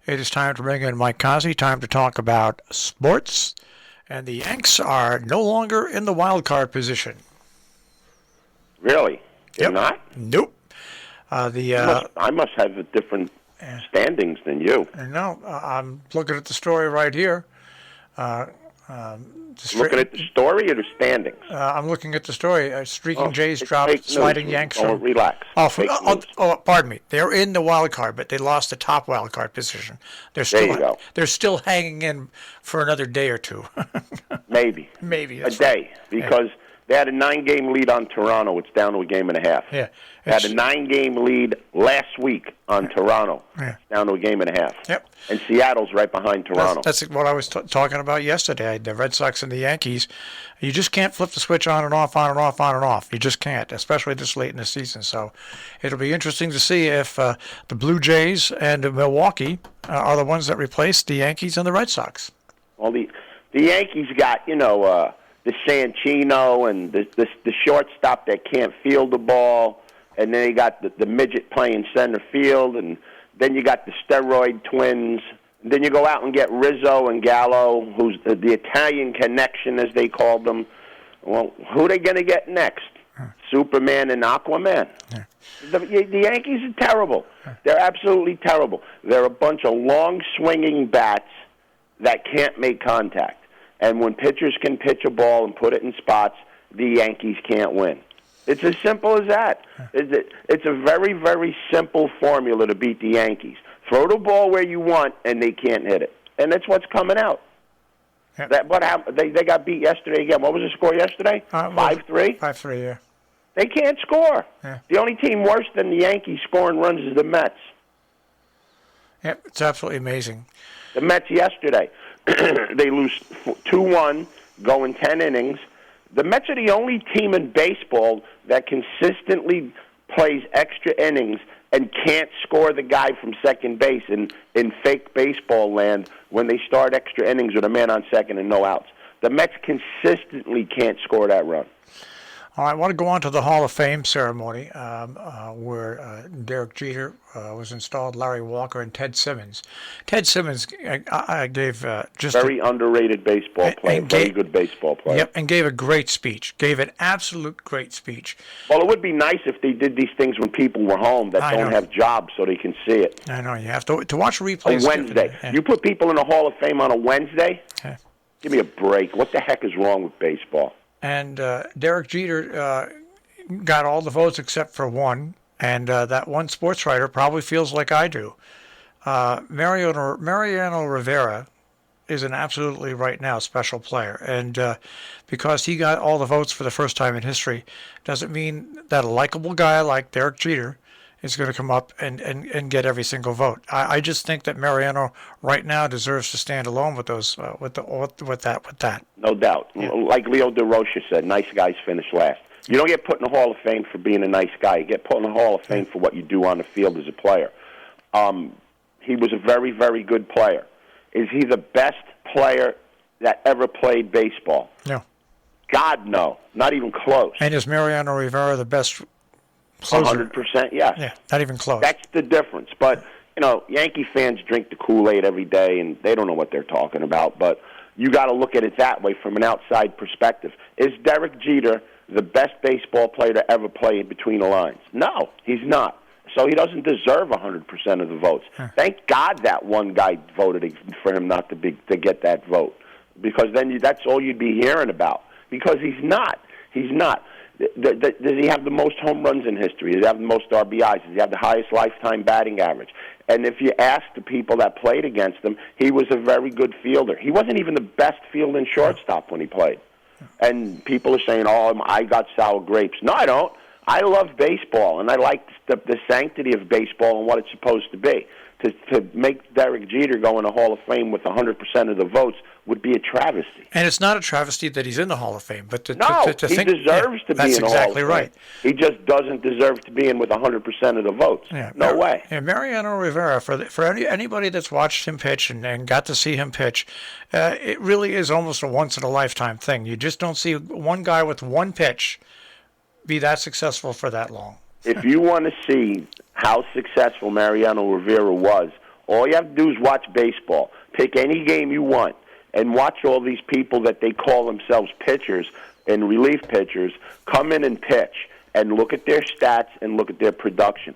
It is time to bring in Mike Cozzi. Time to talk about sports. And the Yanks are no longer in the wild card position. Really? They're Yep. not? Nope. I must have a different standings than you. No, I'm looking at the story right here. Looking at the story or the standings? I'm looking at the story. Streaking Jays it's dropped, fake news. sliding Yanks from. Relax. Pardon me. They're in the wild card, but they lost the top wild card position. They're There you go. They're still hanging in for another day or two. Maybe. Maybe a day, because they had a 9-game lead on Toronto. It's down to a game and a half. Yeah. They had a 9-game lead last week on Toronto. Yeah. It's down to a game and a half. Yep. And Seattle's right behind Toronto. That's what I was talking about yesterday. The Red Sox and the Yankees. You just can't flip the switch on and off, on and off, on and off. You just can't, especially this late in the season. So it'll be interesting to see if the Blue Jays and Milwaukee are the ones that replace the Yankees and the Red Sox. Well, the Yankees got, the Sanchino and the shortstop that can't field the ball, and then you got the midget playing center field, and then you got the steroid twins. And then you go out and get Rizzo and Gallo, who's the Italian connection, as they called them. Well, who are they going to get next? Superman and Aquaman. Yeah. The Yankees are terrible. They're absolutely terrible. They're a bunch of long swinging bats that can't make contact. And when pitchers can pitch a ball and put it in spots, the Yankees can't win. It's as simple as that. It's a very, very simple formula to beat the Yankees. Throw the ball where you want, and they can't hit it. And that's what's coming out. Yep. They got beat yesterday again. What was the score yesterday? 5-3? 5-3, yeah. They can't score. Yeah. The only team worse than the Yankees scoring runs is the Mets. Yep, it's absolutely amazing. The Mets yesterday, they lose 2-1, going 10 innings. The Mets are the only team in baseball that consistently plays extra innings and can't score the guy from second base in fake baseball land when they start extra innings with a man on second and no outs. The Mets consistently can't score that run. All right, I want to go on to the Hall of Fame ceremony where Derek Jeter was installed, Larry Walker, and Ted Simmons. Ted Simmons I gave just very underrated baseball player, very good baseball player. Yep, and gave a great speech, gave an absolute great speech. Well, it would be nice if they did these things when people were home that don't have jobs so they can see it. I know, you have to watch replays. A Wednesday. You put people in the Hall of Fame on a Wednesday? Okay. Give me a break. What the heck is wrong with baseball? And Derek Jeter got all the votes except for one, and that one sports writer probably feels like I do. Mariano Rivera is an absolutely right now special player, and because he got all the votes for the first time in history, doesn't mean that a likable guy like Derek Jeter is going to come up and get every single vote. I just think that Mariano right now deserves to stand alone with those with that. No doubt. Yeah. Like Leo DeRocha said, nice guys finish last. You don't get put in the Hall of Fame for being a nice guy. You get put in the Hall of Fame for what you do on the field as a player. He was a very, very good player. Is he the best player that ever played baseball? No. God, no. Not even close. And is Mariano Rivera the best? 100%, yes. Yeah, not even close. That's the difference. But, Yankee fans drink the Kool-Aid every day, and they don't know what they're talking about. But you got to look at it that way from an outside perspective. Is Derek Jeter the best baseball player to ever play between the lines? No, he's not. So he doesn't deserve 100% of the votes. Thank God that one guy voted for him not to get that vote, because then that's all you'd be hearing about. Because he's not. He's not. Does he have the most home runs in history? Does he have the most RBIs? Does he have the highest lifetime batting average? And if you ask the people that played against him, he was a very good fielder. He wasn't even the best fielding shortstop when he played. And people are saying, I got sour grapes. No, I don't. I love baseball, and I like the sanctity of baseball and what it's supposed to be. To make Derek Jeter go in the Hall of Fame with 100% of the votes would be a travesty. And it's not a travesty that he's in the Hall of Fame, but he deserves to be in the Hall of Fame. That's exactly right. He just doesn't deserve to be in with 100% of the votes. Yeah, no way. Yeah, Mariano Rivera, for anybody that's watched him pitch and got to see him pitch, it really is almost a once-in-a-lifetime thing. You just don't see one guy with one pitch be that successful for that long. If you want to see how successful Mariano Rivera was, All you have to do is watch baseball. Pick any game you want and watch all these people that they call themselves pitchers and relief pitchers come in and pitch and look at their stats and look at their production.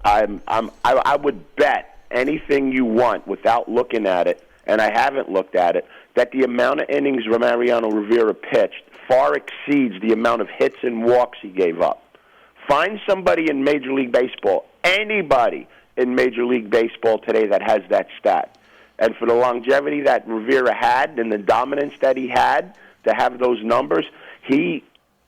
I would bet anything you want without looking at it, and I haven't looked at it, that the amount of innings Mariano Rivera pitched far exceeds the amount of hits and walks he gave up. Find somebody in Major League Baseball, anybody in Major League Baseball today that has that stat. And for the longevity that Rivera had and the dominance that he had to have those numbers, he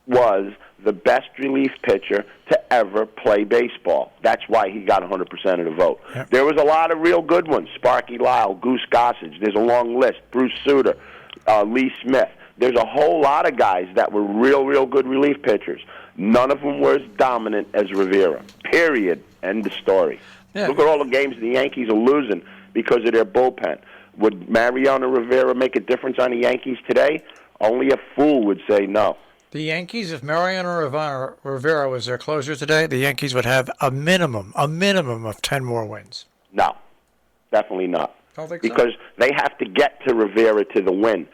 was the best relief pitcher to ever play baseball. That's why he got 100% of the vote. Yep. There was a lot of real good ones. Sparky Lyle, Goose Gossage. There's a long list. Bruce Sutter, Lee Smith. There's a whole lot of guys that were real good relief pitchers. None of them were as dominant as Rivera. Period. End of story. Yeah. Look at all the games the Yankees are losing because of their bullpen. Would Mariano Rivera make a difference on the Yankees today? Only a fool would say no. The Yankees, if Mariano Rivera was their closer today, the Yankees would have a minimum of 10 more wins. No, definitely not. Don't think because so? They have to get to Rivera to the win.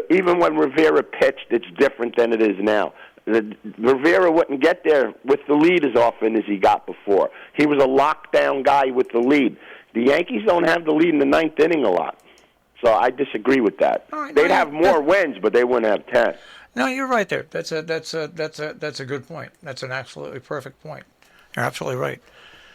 Even when Rivera pitched, it's different than it is now. Rivera wouldn't get there with the lead as often as he got before. He was a lockdown guy with the lead. The Yankees don't have the lead in the ninth inning a lot. So I disagree with that. Right, they'd have more wins, but they wouldn't have 10. No, you're right there. That's a good point. That's an absolutely perfect point. You're absolutely right.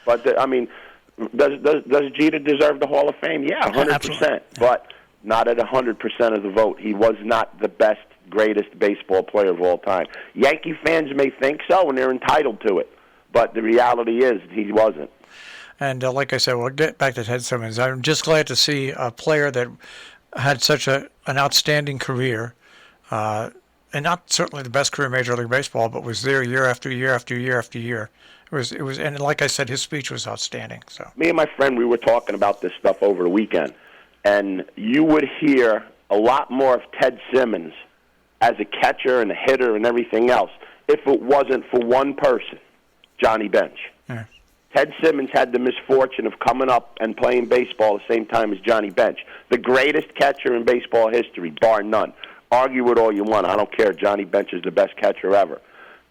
But does Jeter deserve the Hall of Fame? Yeah, 100%. But not at 100% of the vote. He was not the best, greatest baseball player of all time. Yankee fans may think so, and they're entitled to it. But the reality is he wasn't. And like I said, we'll get back to Ted Simmons. I'm just glad to see a player that had such an outstanding career, and not certainly the best career in Major League Baseball, but was there year after year after year after year. It was, and like I said, his speech was outstanding. So me and my friend, we were talking about this stuff over the weekend, and you would hear a lot more of Ted Simmons as a catcher and a hitter and everything else if it wasn't for one person, Johnny Bench. Yeah. Ted Simmons had the misfortune of coming up and playing baseball the same time as Johnny Bench, the greatest catcher in baseball history, bar none. Argue it all you want. I don't care. Johnny Bench is the best catcher ever.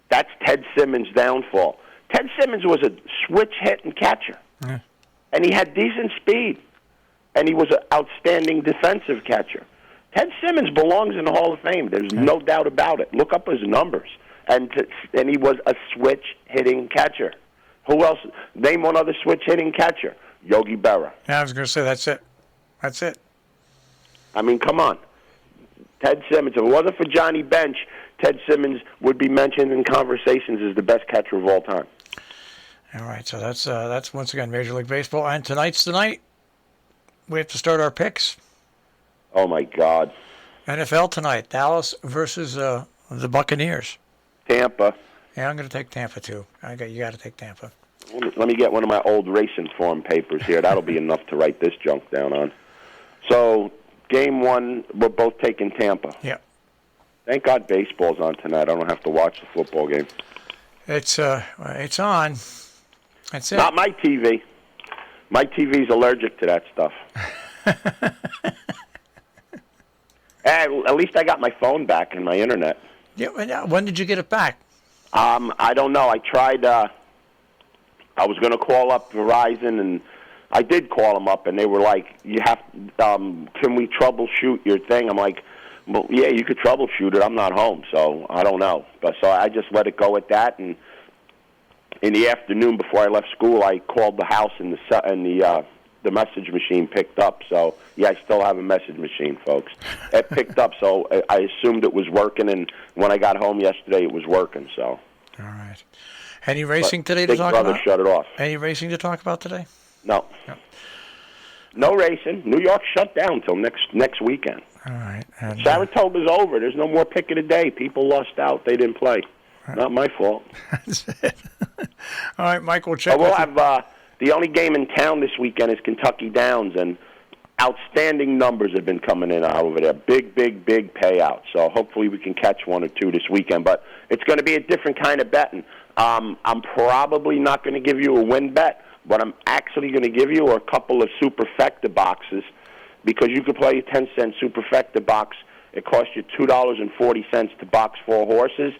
That's Ted Simmons' downfall. Ted Simmons was a switch-hitting catcher, and he had decent speed, and he was an outstanding defensive catcher. Ted Simmons belongs in the Hall of Fame. There's no doubt about it. Look up his numbers. And he was a switch-hitting catcher. Who else? Name one other switch-hitting catcher. Yogi Berra. Yeah, I was going to say that's it. That's it. I mean, come on. Ted Simmons. If it wasn't for Johnny Bench, Ted Simmons would be mentioned in conversations as the best catcher of all time. All right, so that's once again Major League Baseball. And tonight's the night. We have to start our picks. Oh, my God. NFL tonight. Dallas versus the Buccaneers. Tampa. Yeah, I'm going to take Tampa, too. You got to take Tampa. Let me get one of my old racing form papers here. That'll be enough to write this junk down on. So, game one, we're both taking Tampa. Yeah. Thank God baseball's on tonight. I don't have to watch the football game. It's on. That's it. Not my TV. My TV's allergic to that stuff. At least I got my phone back and my internet. Yeah. When did you get it back? I don't know. I tried. I was going to call up Verizon, and I did call them up, and they were like, "You have. Can we troubleshoot your thing?" I'm like, "Well, yeah, you could troubleshoot it. I'm not home, so I don't know." But so I just let it go at that. And in the afternoon, before I left school, I called the house, and the message machine picked up. So yeah, I still have a message machine, folks. It picked up, so I assumed it was working. And when I got home yesterday, it was working. So. All right. Any racing today to talk about? Big Brother shut it off. Any racing to talk about today? No. No racing. New York shut down until next weekend. All right. And, Saratoga's over. There's no more pick of the day. People lost out. They didn't play. Right. Not my fault. That's it. All right, Mike, we'll check. We'll have the only game in town this weekend is Kentucky Downs, and outstanding numbers have been coming in over there. Big payouts. So hopefully we can catch one or two this weekend. But it's going to be a different kind of betting. I'm probably not going to give you a win bet, What I'm actually going to give you are a couple of superfecta boxes, because you could play a 10-cent superfecta box. It costs you $2.40 to box 4 horses.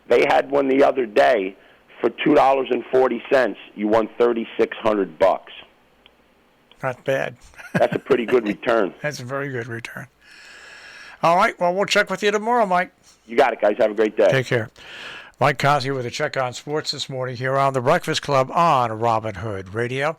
They had one the other day for $2.40. You won $3,600. Not bad. That's a pretty good return. That's a very good return. All right. Well, we'll check with you tomorrow, Mike. You got it, guys. Have a great day. Take care. Mike Cozzi with a check on sports this morning here on the Breakfast Club on Robin Hood Radio.